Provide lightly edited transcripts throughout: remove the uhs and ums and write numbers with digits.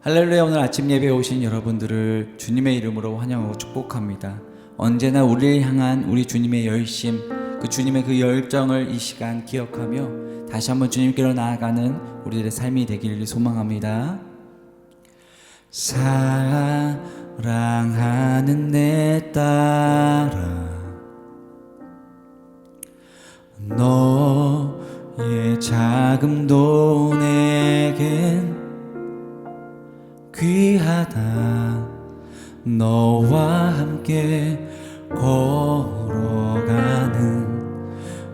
할렐루야. 오늘 아침 예배에 오신 여러분들을 주님의 이름으로 환영하고 축복합니다. 언제나 우리를 향한 우리 주님의 열심, 그 주님의 그 열정을 이 시간 기억하며 다시 한번 주님께로 나아가는 우리들의 삶이 되기를 소망합니다. 사랑하는 내 딸아, 너의 자금도 내겐 귀하다. 너와 함께 걸어가는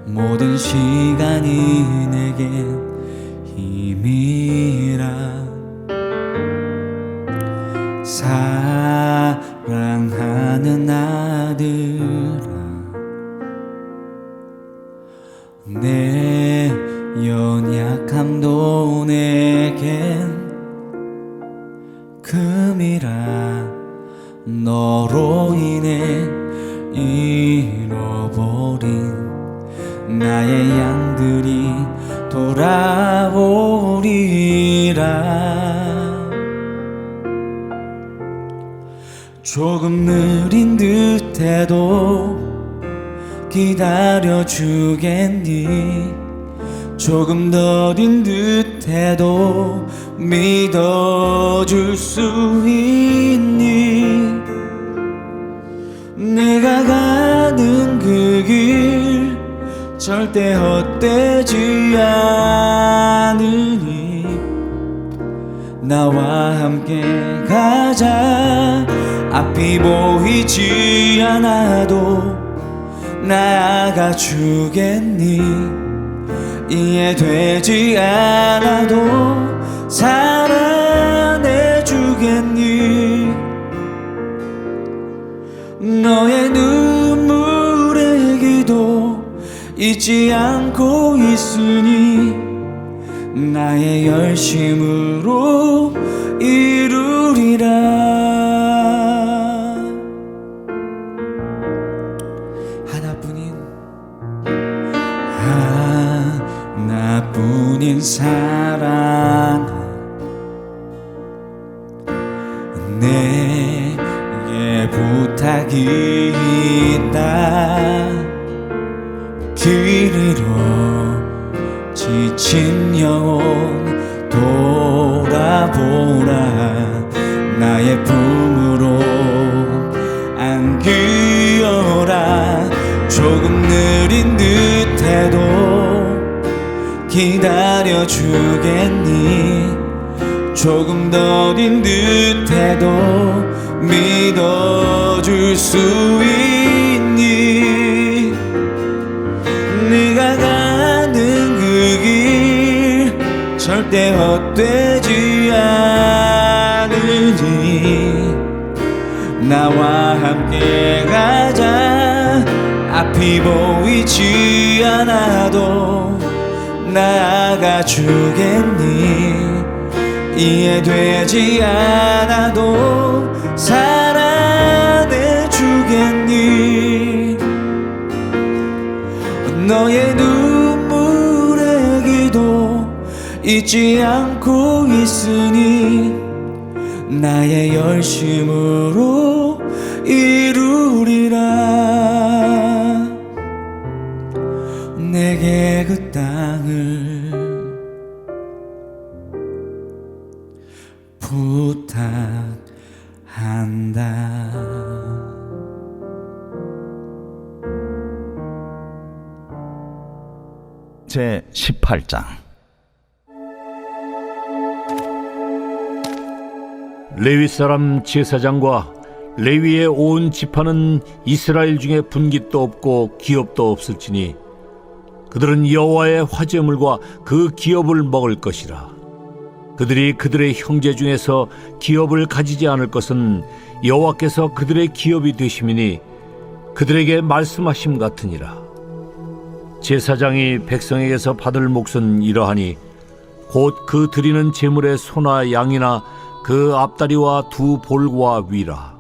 모든 시간이 내겐 힘이라. 사랑하는 아들아, 내 연약함도 내겐 금이라. 너로 인해 잃어버린 나의 양들이 돌아오리라. 조금 느린 듯해도 기다려주겠니? 조금 더딘 듯해도 믿어줄 수 있니? 내가 가는 그 길 절대 헛되지 않으니 나와 함께 가자. 앞이 보이지 않아도 나아가 주겠니? 이해되지 않아도 사랑해 주겠니? 너의 눈물의 기도 잊지 않고 있으니 나의 열심으로 이루리라. 하나뿐인 사랑, 내게 부탁이 있다. 길 잃어 지친 영혼 돌아보라. 나의 품으로 안기어라. 조금 느린 듯해도 기다려주겠니? 조금 더딘 듯해도 믿어줄 수 있니? 네가 가는 그 길 절대 헛되지 않으니 나와 함께 가자. 앞이 보이지 않아도 나아가 주겠니? 이해되지 않아도 사랑해 주겠니? 너의 눈물의 기도 잊지 않고 있으니 나의 열심으로 이루리라. 내게 그 땅을 부탁한다. 제 18장. 레위 사람 제사장과 레위의 온 지파는 이스라엘 중에 분깃도 없고 기업도 없을지니 그들은 여호와의 화제물과 그 기업을 먹을 것이라. 그들이 그들의 형제 중에서 기업을 가지지 않을 것은 여호와께서 그들의 기업이 되심이니 그들에게 말씀하심 같으니라. 제사장이 백성에게서 받을 몫은 이러하니 곧 그 드리는 제물의 소나 양이나 그 앞다리와 두 볼과 위라.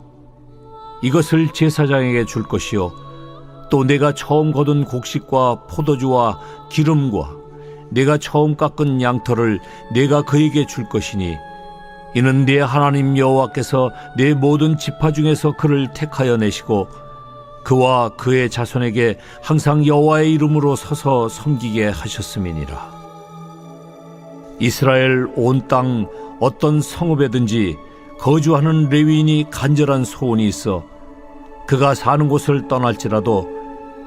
이것을 제사장에게 줄 것이요 또 내가 처음 거둔 곡식과 포도주와 기름과 내가 처음 깎은 양털을 내가 그에게 줄 것이니 이는 네 하나님 여호와께서 네 모든 지파 중에서 그를 택하여 내시고 그와 그의 자손에게 항상 여호와의 이름으로 서서 섬기게 하셨음이니라. 이스라엘 온 땅 어떤 성읍에든지 거주하는 레위인이 간절한 소원이 있어 그가 사는 곳을 떠날지라도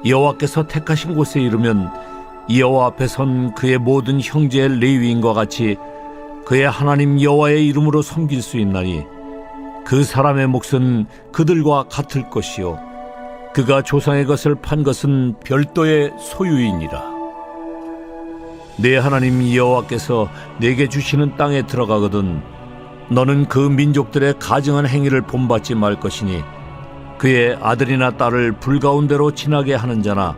여호와께서 택하신 곳에 이르면 여호와 앞에 선 그의 모든 형제 레위인과 같이 그의 하나님 여호와의 이름으로 섬길 수 있나니 그 사람의 몫은 그들과 같을 것이요 그가 조상의 것을 판 것은 별도의 소유이니라. 내 하나님 여호와께서 내게 주시는 땅에 들어가거든 너는 그 민족들의 가증한 행위를 본받지 말 것이니 그의 아들이나 딸을 불가운데로 지나게 하는 자나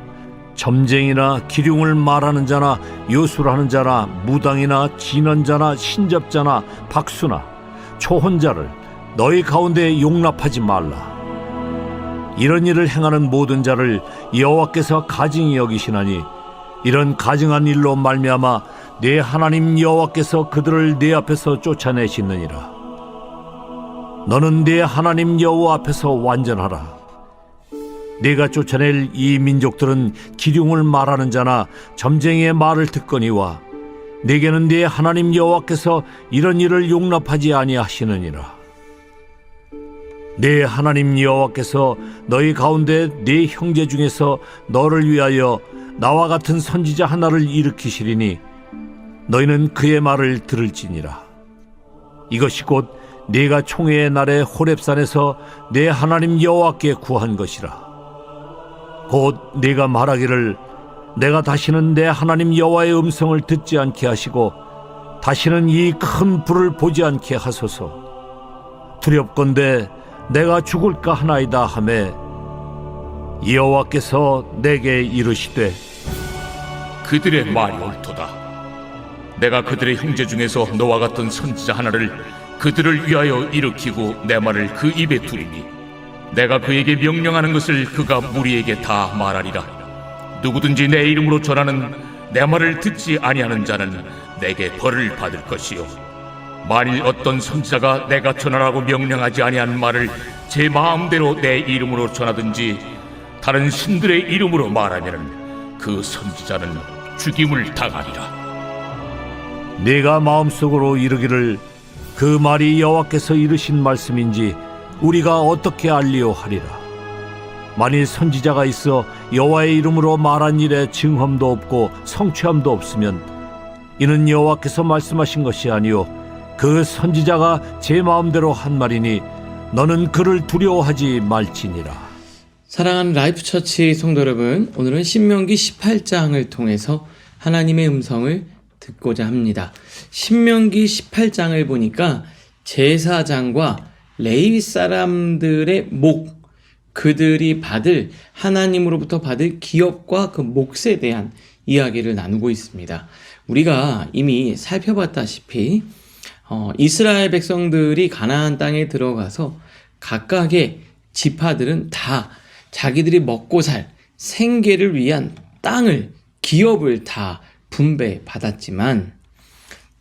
점쟁이나 기륭을 말하는 자나 요술하는 자나 무당이나 진언자나 신접자나 박수나 초혼자를 너희 가운데 용납하지 말라. 이런 일을 행하는 모든 자를 여호와께서 가증히 여기시나니 이런 가증한 일로 말미암아 내 하나님 여호와께서 그들을 내 앞에서 쫓아내시느니라. 너는 내 하나님 여호와 앞에서 완전하라. 네가 쫓아낼 이 민족들은 기륭을 말하는 자나 점쟁이의 말을 듣거니와 네게는 네 하나님 여호와께서 이런 일을 용납하지 아니하시느니라. 네 하나님 여호와께서 너희 가운데 네 형제 중에서 너를 위하여 나와 같은 선지자 하나를 일으키시리니 너희는 그의 말을 들을지니라. 이것이 곧 네가 총회의 날에 호렙산에서 내 하나님 여호와께 구한 것이라. 곧 네가 말하기를 내가 다시는 내 하나님 여호와의 음성을 듣지 않게 하시고 다시는 이 큰 불을 보지 않게 하소서. 두렵건대 내가 죽을까 하나이다 하매 여호와께서 내게 이르시되 그들의 말이 옳도다. 내가 그들의 형제 중에서 너와 같은 선지자 하나를 그들을 위하여 일으키고 내 말을 그 입에 두리니 내가 그에게 명령하는 것을 그가 무리에게 다 말하리라. 누구든지 내 이름으로 전하는 내 말을 듣지 아니하는 자는 내게 벌을 받을 것이요 만일 어떤 선지자가 내가 전하라고 명령하지 아니한 말을 제 마음대로 내 이름으로 전하든지 다른 신들의 이름으로 말하면 그 선지자는 죽임을 당하리라. 네가 마음속으로 이르기를 그 말이 여호와께서 이르신 말씀인지 우리가 어떻게 알리오 하리라. 만일 선지자가 있어 여호와의 이름으로 말한 일에 증험도 없고 성취함도 없으면 이는 여호와께서 말씀하신 것이 아니요 그 선지자가 제 마음대로 한 말이니 너는 그를 두려워하지 말지니라. 사랑하는 라이프처치 성도 여러분, 오늘은 신명기 18장을 통해서 하나님의 음성을 듣고자 합니다. 신명기 18장을 보니까 제사장과 레위 사람들의 목, 그들이 하나님으로부터 받을 기업과 그 몫에 대한 이야기를 나누고 있습니다. 우리가 이미 살펴봤다시피 이스라엘 백성들이 가나안 땅에 들어가서 각각의 지파들은 다 자기들이 먹고 살 생계를 위한 땅을, 기업을 다 분배받았지만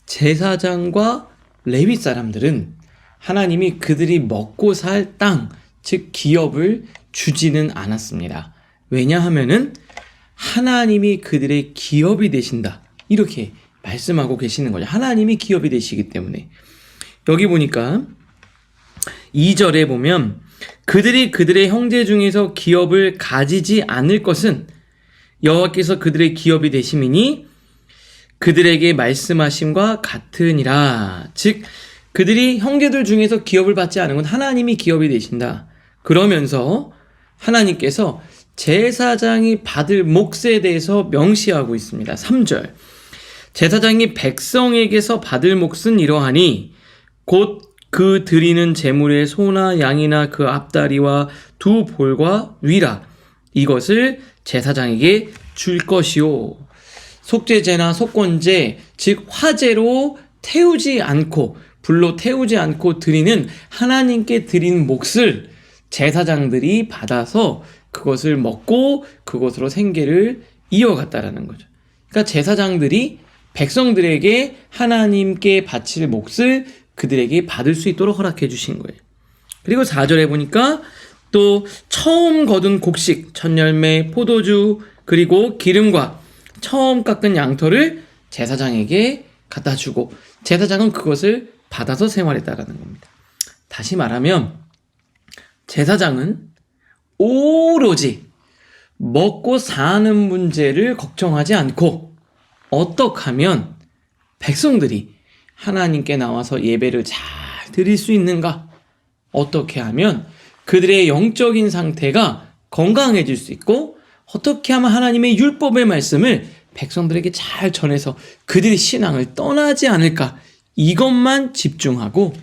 제사장과 레위 사람들은 하나님이 그들이 먹고 살 땅, 즉 기업을 주지는 않았습니다. 왜냐하면은 하나님이 그들의 기업이 되신다, 이렇게 말씀하고 계시는 거죠. 하나님이 기업이 되시기 때문에. 여기 보니까 2절에 보면 그들이 그들의 형제 중에서 기업을 가지지 않을 것은 여호와께서 그들의 기업이 되심이니 그들에게 말씀하심과 같으니라. 즉 그들이 형제들 중에서 기업을 받지 않은 건 하나님이 기업이 되신다. 그러면서 하나님께서 제사장이 받을 몫에 대해서 명시하고 있습니다. 3절. 제사장이 백성에게서 받을 몫은 이러하니 곧 그 드리는 제물의 소나 양이나 그 앞다리와 두 볼과 위라. 이것을 제사장에게 줄 것이요. 속죄제나 속건제, 즉 화제로 태우지 않고 불로 태우지 않고 드리는 하나님께 드린 몫을 제사장들이 받아서 그것을 먹고 그것으로 생계를 이어갔다라는 거죠. 그러니까 제사장들이 백성들에게 하나님께 바칠 몫을 그들에게 받을 수 있도록 허락해 주신 거예요. 그리고 4절에 보니까 또 처음 거둔 곡식, 천열매, 포도주, 그리고 기름과 처음 깎은 양털을 제사장에게 갖다 주고 제사장은 그것을 받아서 생활했다라는 겁니다. 다시 말하면 제사장은 오로지 먹고 사는 문제를 걱정하지 않고 어떻게 하면 백성들이 하나님께 나와서 예배를 잘 드릴 수 있는가? 어떻게 하면 그들의 영적인 상태가 건강해질 수 있고 어떻게 하면 하나님의 율법의 말씀을 백성들에게 잘 전해서 그들의 신앙을 떠나지 않을까? 이것만 집중하고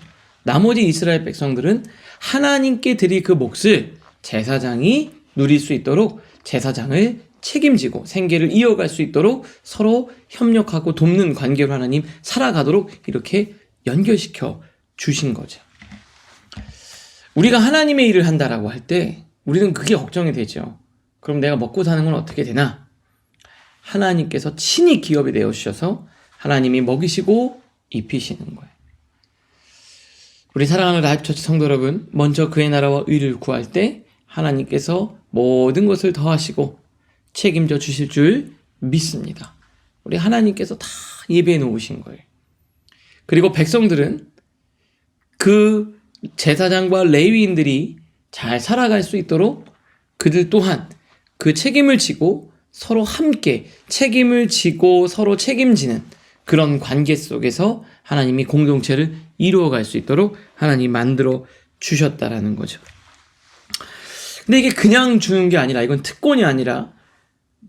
나머지 이스라엘 백성들은 하나님께 드릴 그 몫을 제사장이 누릴 수 있도록 제사장을 책임지고 생계를 이어갈 수 있도록 서로 협력하고 돕는 관계로 하나님 살아가도록 이렇게 연결시켜 주신 거죠. 우리가 하나님의 일을 한다라고 할 때 우리는 그게 걱정이 되죠. 그럼 내가 먹고 사는 건 어떻게 되나? 하나님께서 친히 기업이 되어 주셔서 하나님이 먹이시고 입히시는 거예요. 우리 사랑하는 라이프처치 성도 여러분, 먼저 그의 나라와 의를 구할 때 하나님께서 모든 것을 더하시고 책임져 주실 줄 믿습니다. 우리 하나님께서 다 예배해 놓으신 거예요. 그리고 백성들은 그 제사장과 레위인들이 잘 살아갈 수 있도록 그들 또한 그 책임을 지고 서로 함께 책임을 지고 서로 책임지는 그런 관계 속에서 하나님이 공동체를 이루어갈 수 있도록 하나님이 만들어 주셨다라는 거죠. 근데 이게 그냥 주는 게 아니라 이건 특권이 아니라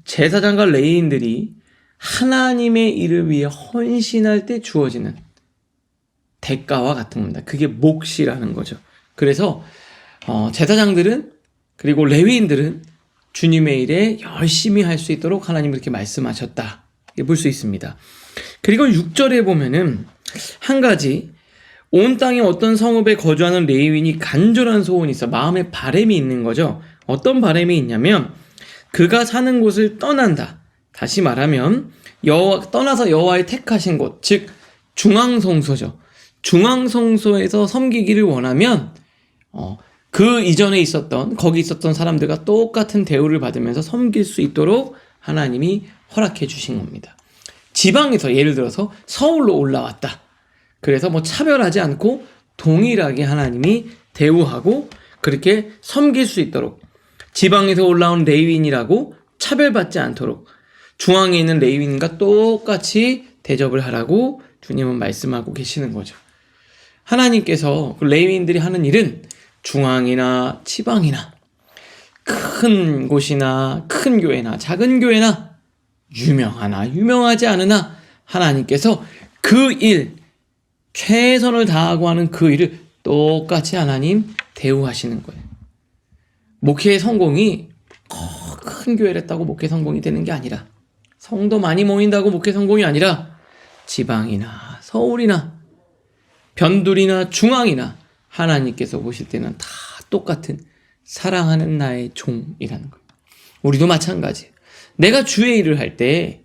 제사장과 레위인들이 하나님의 일을 위해 헌신할 때 주어지는 대가와 같은 겁니다. 그게 몫이라는 거죠. 그래서 제사장들은 그리고 레위인들은 주님의 일에 열심히 할 수 있도록 하나님이 그렇게 말씀하셨다. 볼 수 있습니다. 그리고 6절에 보면은 한 가지 온 땅에 어떤 성읍에 거주하는 레위인이 간절한 소원이 있어 마음에 바람이 있는 거죠. 어떤 바람이 있냐면 그가 사는 곳을 떠난다. 다시 말하면 떠나서 여호와의 택하신 곳, 즉 중앙성소죠. 중앙성소에서 섬기기를 원하면 그 이전에 거기 있었던 사람들과 똑같은 대우를 받으면서 섬길 수 있도록 하나님이 허락해 주신 겁니다. 지방에서 예를 들어서 서울로 올라왔다. 그래서 차별하지 않고 동일하게 하나님이 대우하고 그렇게 섬길 수 있도록 지방에서 올라온 레위인이라고 차별받지 않도록 중앙에 있는 레위인과 똑같이 대접을 하라고 주님은 말씀하고 계시는 거죠. 하나님께서 그 레위인들이 하는 일은 중앙이나 지방이나 큰 곳이나 큰 교회나 작은 교회나 유명하나 유명하지 않으나 하나님께서 그 일, 최선을 다하고 하는 그 일을 똑같이 하나님 대우하시는 거예요. 목회의 성공이 큰 교회를 했다고 목회 성공이 되는 게 아니라 성도 많이 모인다고 목회 성공이 아니라 지방이나 서울이나 변두리나 중앙이나 하나님께서 보실 때는 다 똑같은 사랑하는 나의 종이라는 거예요. 우리도 마찬가지예요. 내가 주의 일을 할 때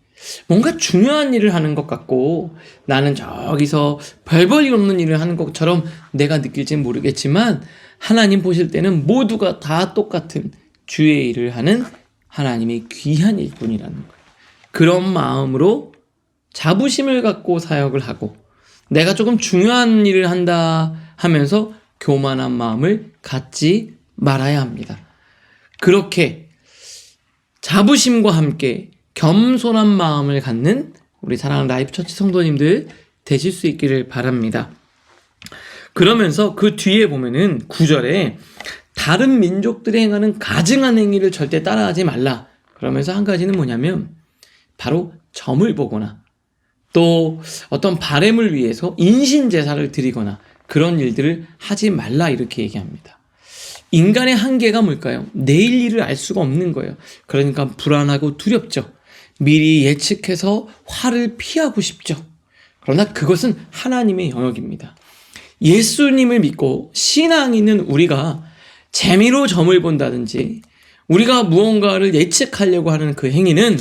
뭔가 중요한 일을 하는 것 같고 나는 저기서 별 볼 일 없는 일을 하는 것처럼 내가 느낄지는 모르겠지만 하나님 보실 때는 모두가 다 똑같은 주의 일을 하는 하나님의 귀한 일꾼이라는 거예요. 그런 마음으로 자부심을 갖고 사역을 하고 내가 조금 중요한 일을 한다 하면서 교만한 마음을 갖지 말아야 합니다. 그렇게 자부심과 함께 겸손한 마음을 갖는 우리 사랑하는 라이프처치 성도님들 되실 수 있기를 바랍니다. 그러면서 그 뒤에 보면은 9절에 다른 민족들이 행하는 가증한 행위를 절대 따라하지 말라. 그러면서 한 가지는 뭐냐면 바로 점을 보거나 또 어떤 바램을 위해서 인신제사를 드리거나 그런 일들을 하지 말라 이렇게 얘기합니다. 인간의 한계가 뭘까요? 내일 일을 알 수가 없는 거예요. 그러니까 불안하고 두렵죠. 미리 예측해서 화를 피하고 싶죠. 그러나 그것은 하나님의 영역입니다. 예수님을 믿고 신앙 있는 우리가 재미로 점을 본다든지 우리가 무언가를 예측하려고 하는 그 행위는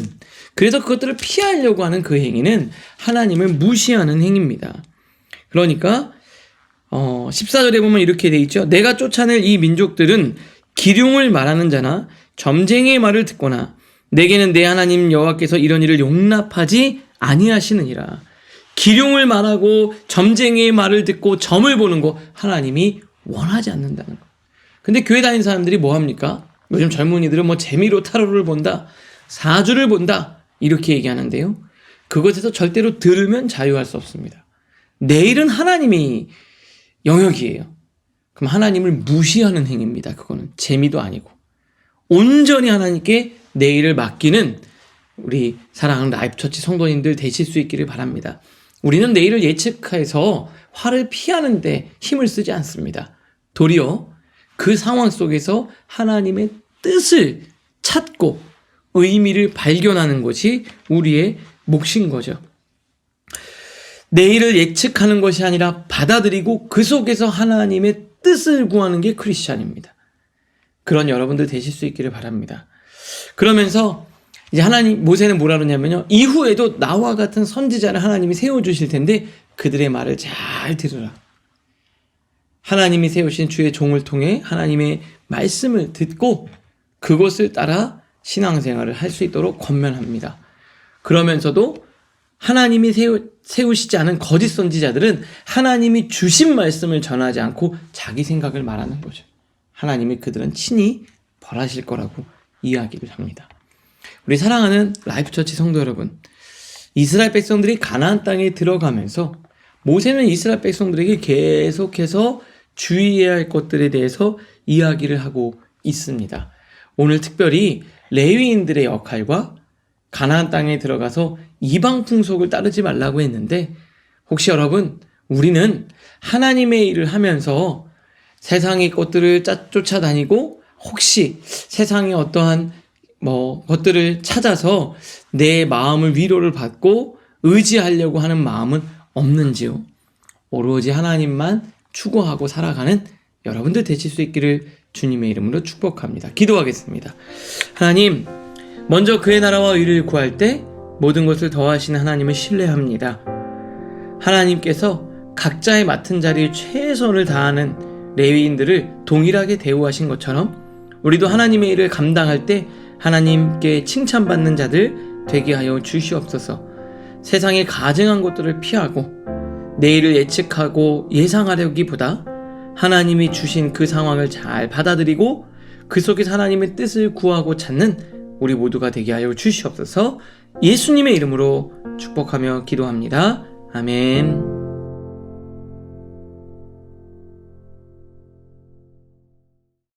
그래서 그것들을 피하려고 하는 그 행위는 하나님을 무시하는 행위입니다. 그러니까 14절에 보면 이렇게 돼 있죠. 내가 쫓아낼 이 민족들은 기륭을 말하는 자나 점쟁이의 말을 듣거나 내게는 내 하나님 여호와께서 이런 일을 용납하지 아니하시느니라. 기륭을 말하고 점쟁이의 말을 듣고 점을 보는 거 하나님이 원하지 않는다는 거. 근데 교회 다니는 사람들이 뭐 합니까? 요즘 젊은이들은 뭐 재미로 타로를 본다, 사주를 본다 이렇게 얘기하는데요. 그것에서 절대로 들으면 자유할 수 없습니다. 내일은 하나님이 영역이에요. 그럼 하나님을 무시하는 행위입니다. 그거는 재미도 아니고 온전히 하나님께 내일을 맡기는 우리 사랑하는 라이프처치 성도님들 되실 수 있기를 바랍니다. 우리는 내일을 예측해서 화를 피하는데 힘을 쓰지 않습니다. 도리어 그 상황 속에서 하나님의 뜻을 찾고 의미를 발견하는 것이 우리의 몫인 거죠. 내일을 예측하는 것이 아니라 받아들이고 그 속에서 하나님의 뜻을 구하는 게 크리스찬입니다. 그런 여러분들 되실 수 있기를 바랍니다. 그러면서 이제 모세는 뭐라 그러냐면요. 이후에도 나와 같은 선지자를 하나님이 세워주실 텐데 그들의 말을 잘 들으라. 하나님이 세우신 주의 종을 통해 하나님의 말씀을 듣고 그것을 따라 신앙생활을 할 수 있도록 권면합니다. 그러면서도 하나님이 세우시지 않은 거짓 선지자들은 하나님이 주신 말씀을 전하지 않고 자기 생각을 말하는 거죠. 하나님이 그들은 친히 벌하실 거라고 이야기를 합니다. 우리 사랑하는 라이프처치 성도 여러분, 이스라엘 백성들이 가나안 땅에 들어가면서 모세는 이스라엘 백성들에게 계속해서 주의해야 할 것들에 대해서 이야기를 하고 있습니다. 오늘 특별히 레위인들의 역할과 가나안 땅에 들어가서 이방 풍속을 따르지 말라고 했는데 혹시 여러분 우리는 하나님의 일을 하면서 세상의 것들을 쫓아다니고 혹시 세상의 어떠한 것들을 찾아서 내 마음을 위로를 받고 의지하려고 하는 마음은 없는지요? 오로지 하나님만 추구하고 살아가는 여러분들 되실 수 있기를 주님의 이름으로 축복합니다. 기도하겠습니다. 하나님, 먼저 그의 나라와 의를 구할 때 모든 것을 더하시는 하나님을 신뢰합니다. 하나님께서 각자의 맡은 자리에 최선을 다하는 레위인들을 동일하게 대우하신 것처럼 우리도 하나님의 일을 감당할 때 하나님께 칭찬받는 자들 되게 하여 주시옵소서. 세상의 가증한 것들을 피하고 내일을 예측하고 예상하려기보다 하나님이 주신 그 상황을 잘 받아들이고 그 속에서 하나님의 뜻을 구하고 찾는 우리 모두가 되게 하여 주시옵소서. 예수님의 이름으로 축복하며 기도합니다. 아멘.